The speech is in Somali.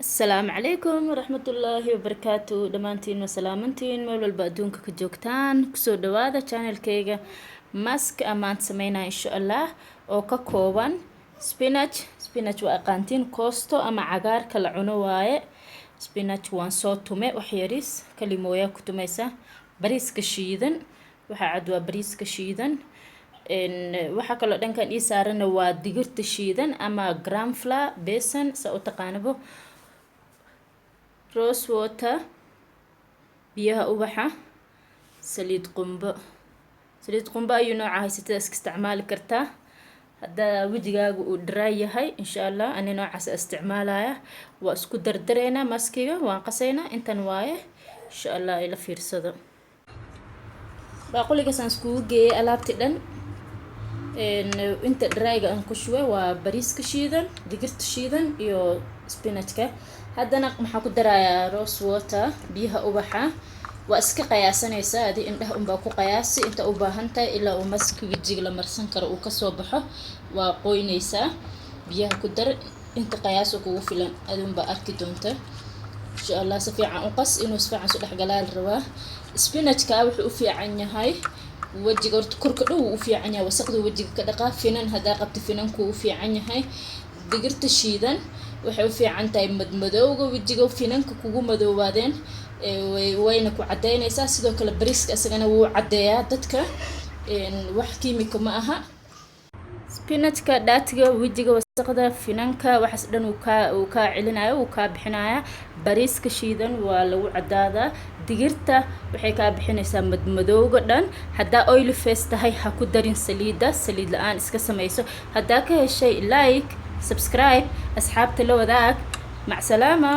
السلام عليكم ورحمة الله وبركاته. دمانتين وسلامنتين مول البادونك كجوكتان كسو دوادا channel كيغا ماسك أمان سمينا إن شاء الله أو ككوبان سبيناج وأقانتين كوستو أما عقار كالعنو واي سبيناج وان صوتومي وحيريس كلمويا كتوميسا بريس كشيدن وحا عدوا بريس كشيدن waxaa kaloo dhankan ii saaran waa digirta shiidan ama gram flour besan sa u taqaanabo rose water biyaha ubaxa saliid qumbo ayuu nooca haysatadaas ka isticmaali kartaa haddaa wejigaaga uu dry yahay insha allah ani noocaas isticmaalaya waa isku dardareynaa maskiga waan qasaynaa intan waaye insha allah ila fiirsado baaquligaas aan iskugu geeyay alaabti dhan inta dryga aan ku shubay waa bariiska shiidan digirta shiidan iyo spinachka haddana maxaa ku darayaa rose water biyaha ubaxa waa iska qiyaasanaysaa adi indhaha unbaa ku qiyaasi inta u baahan tahay ilaa uu maski wejiga la marsan karo uu kasoo baxo waa qoynaysaa biyaha ku dar inta qiyaas kugu filan adi unbaa arki doonta insha allah si fiican u qas inuu si fiican soo dhexgalaa la rabaa spinachka wuxuu u fiican yahay wajiga horta korka dhow u fiican yahay wasaqda wajiga ka dhaqaa finan hadaa qabta finanku u fiican yahay digirta shiidan waxay u fiican tahay madmadowga wajiga finanka kugu madoobaadeen wayna ku cadeynaysaa sidoo kale bariiska isagana wuu cadeeyaa dadka wax kiimiko ma aha spinachka dhaatiga wajiga wasaqda finanka waxaas dhan uu ka celinayo uu ka bixinaya bariiska shiidan waa lagu cadaadaa digirta waxay ka bixinaysaa madmadowga dhan hadaa oil face tahay ha ku darin saliid la'aan iska samayso hadaa ka heshay like subscribe asxaabta la wadaag mac salaama